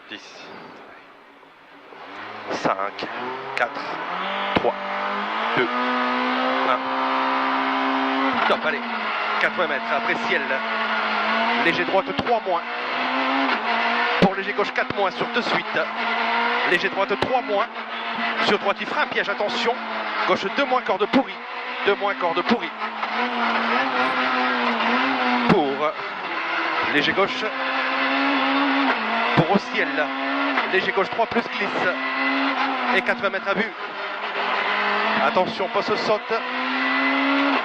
10, 5, 4, 3, 2, 1. Top, allez, 80 mètres, après ciel. Léger droite 3 moins. Pour léger gauche 4 moins sur 2 suites. Léger droite 3 moins. Sur droite il fera un piège, attention. Gauche 2 moins, corde pourrie. 2 moins, corde pourrie. Pour léger gauche. Pour au ciel. Léger gauche 3 plus glisse. Et 80 mètres à vue. Attention, poste saute.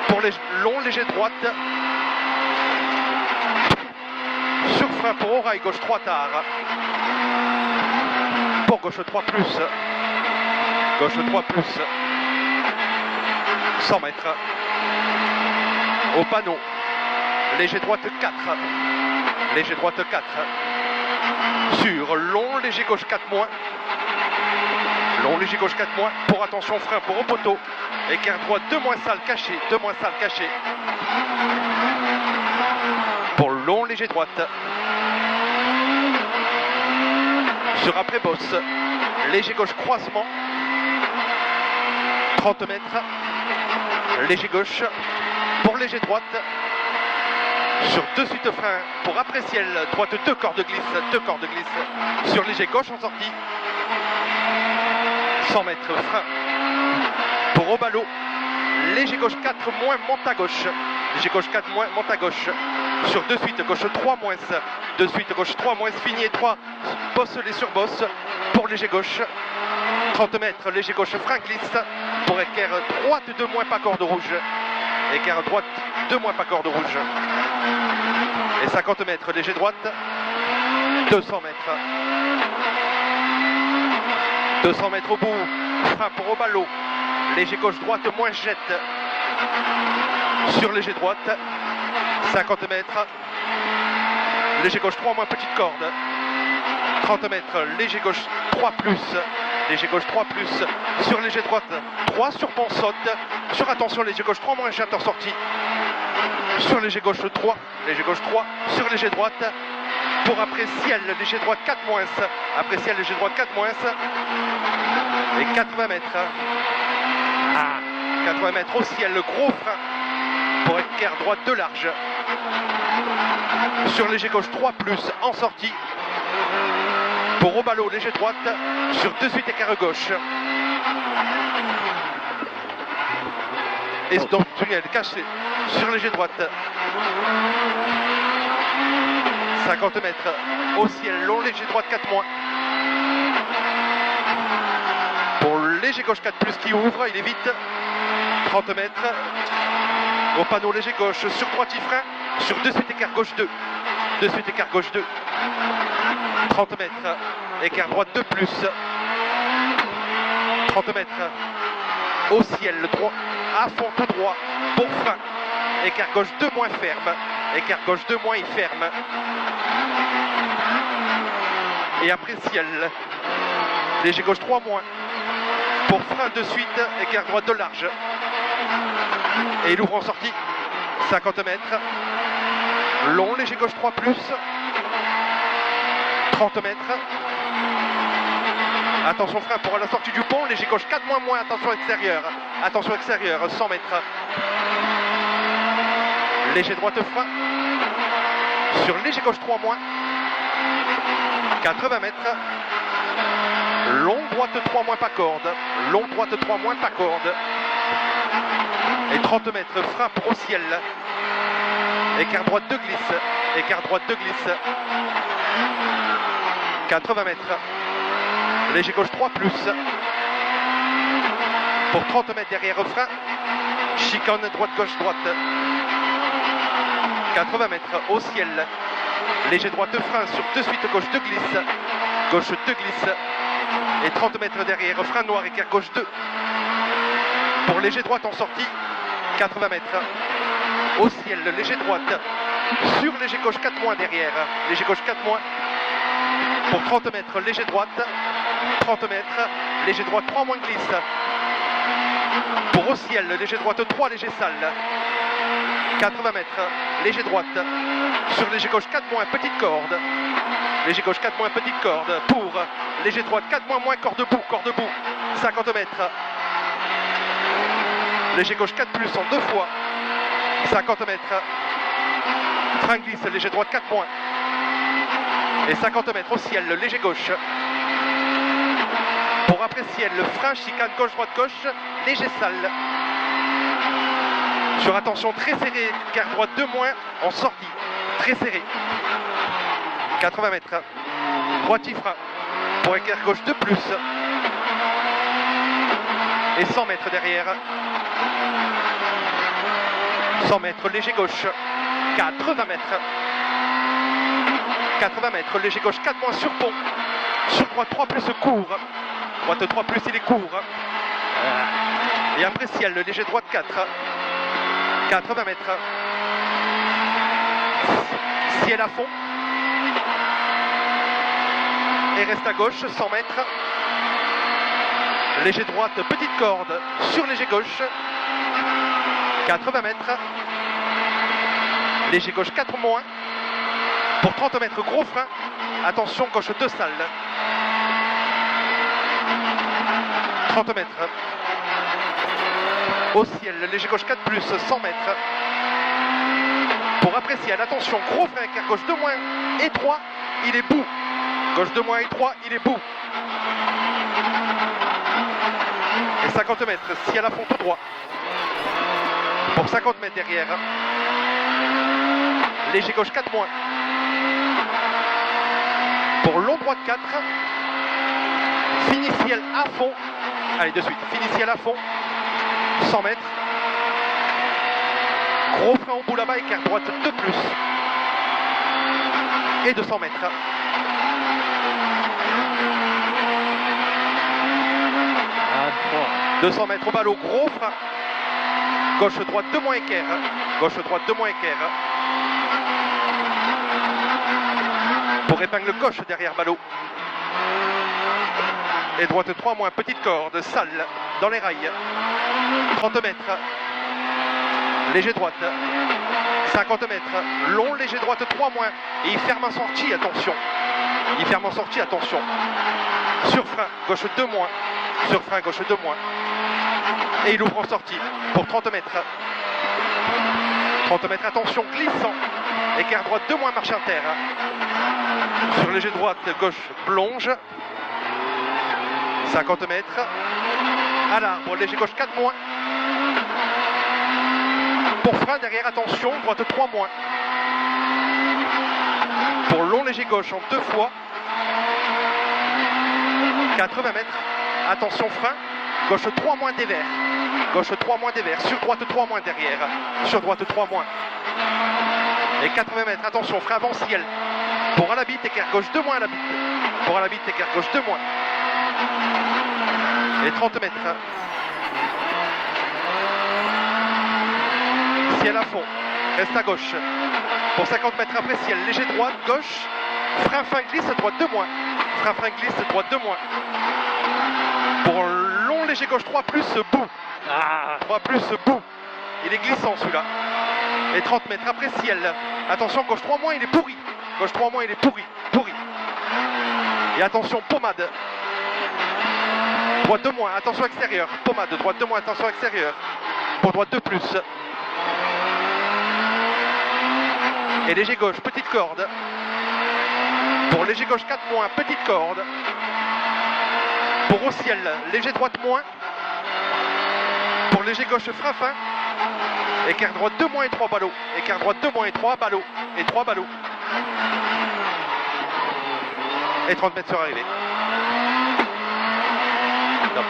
Pour les longs, léger droite. Sur frein pour au rail, gauche 3 tard. Pour gauche 3 plus. Gauche 3 plus. 100 mètres. Au panneau. Léger droite 4. Léger droite 4. Sur long, léger gauche 4 moins. Long, léger gauche 4 moins. Pour attention, frein pour au poteau. Écart droit 2 moins sale caché. 2 moins sale caché. Pour long, léger droite. Sur après bosse. Léger gauche croisement. 30 mètres. Léger gauche. Pour léger droite. Sur 2 suites frein. Pour après ciel. Droite 2 cordes glisse. 2 cordes glisse. Sur léger gauche en sortie. 100 mètres frein. Pour au ballot. Léger gauche 4 moins, monte à gauche. Léger gauche 4 moins, monte à gauche. Sur 2 suites, gauche 3 moins. 2 suites, gauche 3 moins, fini et 3. Bosse les surbosse. Pour léger gauche. 30 mètres, léger gauche, frein glisse. Pour équerre droite 2 moins, pas corde rouge. Équerre droite 2 moins, pas corde rouge. Et 50 mètres, léger droite. 200 mètres. 200 mètres au bout. Frein pour au ballot. Léger gauche droite moins jette. Sur léger droite. 50 mètres. Léger gauche 3 moins petite corde. 30 mètres. Léger gauche 3 plus. Léger gauche 3 plus. Sur léger droite 3 sur pont saute. Sur attention léger gauche 3 moins jette en sortie. Sur léger gauche 3. Léger gauche 3. Sur léger droite. Pour après ciel léger droite 4 moins. Après ciel léger droite 4 moins. Et 80 mètres. 80 mètres au ciel, le gros frein pour équerre droite 2 large. Sur léger gauche 3 plus en sortie. Pour au ballot léger droite sur 2 suites équerre gauche. Et donc tunnel caché sur léger droite. 50 mètres au ciel, long léger droite 4 moins. Pour léger gauche 4 plus qui ouvre, il est vite. 30 mètres. Au panneau léger gauche, sur droite il frein. Sur 2 suites écart gauche 2. 2 suites écart gauche 2. 30 mètres. Écart droite 2 plus. 30 mètres. Au ciel, droit. À fond tout droit. Pour frein. Écart gauche 2 moins ferme. Écart gauche 2 moins il ferme. Et après ciel. Léger gauche 3 moins. Pour frein de suite, écart droite de large. Et il ouvre en sortie. 50 mètres. Long, léger gauche 3 plus. 30 mètres. Attention frein pour la sortie du pont. Léger gauche 4 moins moins. Attention extérieur. Attention extérieur. 100 mètres. Léger droite frein. Sur léger gauche 3 moins. 80 mètres. Long droite 3 moins pas corde. Long droite 3 moins pas corde. Et 30 mètres frein pour au ciel. Écart droite 2 glisse. Écart droite 2 glisse. 80 mètres. Léger gauche 3 plus. Pour 30 mètres derrière frein. Chicane droite gauche droite. 80 mètres au ciel. Léger droite frein sur 2 suites gauche 2 glisse. Gauche 2 glisse. Et 30 mètres derrière, frein noir, écart gauche 2. Pour léger droite en sortie, 80 mètres. Au ciel, léger droite. Sur léger gauche 4 moins derrière. Léger gauche 4 moins. Pour 30 mètres, léger droite. 30 mètres. Léger droite 3 moins glisse. Pour au ciel, léger droite 3, léger sale. 80 mètres, léger droite, sur léger gauche 4 moins, petite corde, léger gauche 4 moins, petite corde, pour léger droite 4 moins, corde debout, 50 mètres, léger gauche 4 plus en 2 fois, 50 mètres, frein glisse, léger droite 4 moins, et 50 mètres au ciel, le léger gauche, pour après ciel, le frein, chicane gauche, léger sale, sur attention très serré, quart droite 2 moins, en sortie, très serré, 80 mètres, droite frein, pour équerre gauche 2 plus, et 100 mètres derrière, 100 mètres, léger gauche, 80 mètres, 80 mètres, léger gauche 4 moins sur pont, sur droite 3 plus court, droite 3 plus il est court, et après ciel, le léger droite 4, 80 mètres, ciel à fond, et reste à gauche, 100 mètres, léger droite, petite corde, sur léger gauche, 80 mètres, léger gauche 4 moins, pour 30 mètres, gros frein, attention, gauche 2 sale, 30 mètres, au ciel, léger gauche 4 plus, 100 mètres, pour apprécier, attention, gros frein, car gauche 2 moins, étroit, il est bout, gauche 2 moins, étroit, il est bout, et 50 mètres, ciel à fond tout droit, pour 50 mètres derrière, léger gauche 4 moins, pour long droite 4, fini ciel à fond, allez de suite, fini ciel à fond, 100 mètres, gros frein au bout là-bas, écart droite 2 plus, et 200 mètres. 200 mètres au ballot, gros frein, gauche droite 2 moins équerre, gauche droite 2 moins équerre, pour épingle gauche derrière ballot, et droite 3 moins, petite corde, sale, dans les rails, 30 mètres, léger droite, 50 mètres, long, léger droite 3 moins, et il ferme en sortie, attention, il ferme en sortie, attention, sur frein, gauche 2 moins, sur frein, gauche 2 moins, et il ouvre en sortie, pour 30 mètres, 30 mètres, attention, glissant, écart droite 2 moins, marche inter, sur léger droite, gauche, plonge, 50 mètres, à l'arbre, léger gauche 4 moins, pour frein derrière, attention, droite 3 moins, pour long léger gauche en 2 fois, 80 mètres, attention frein, gauche 3 moins dévers, gauche 3 moins dévers, sur droite 3 moins derrière, sur droite 3 moins, et 80 mètres, attention frein avant ciel, pour à la bite, équerre gauche 2 moins à la bite, pour à la bite, équerre gauche 2 moins, et 30 mètres, ciel à fond, reste à gauche, pour 50 mètres après ciel, léger droite, gauche, frein glisse, droite 2 moins, frein glisse, droite 2 moins, pour long léger gauche 3 plus bout, 3 plus bout, il est glissant celui-là, et 30 mètres après ciel, attention gauche 3 moins, il est pourri, gauche 3 moins, il est pourri, et attention pommade, droite 2 moins, attention extérieur, pommade, droite 2 moins, attention extérieur, pour droite 2 plus, et léger gauche, petite corde, pour léger gauche 4 moins, petite corde, pour au ciel, léger droite moins, pour léger gauche frein fin, écart droite 2 moins et 3 ballots, écart droite 2 moins et 3 ballots, et 3 ballots, et 30 mètres sur arrivée. Top.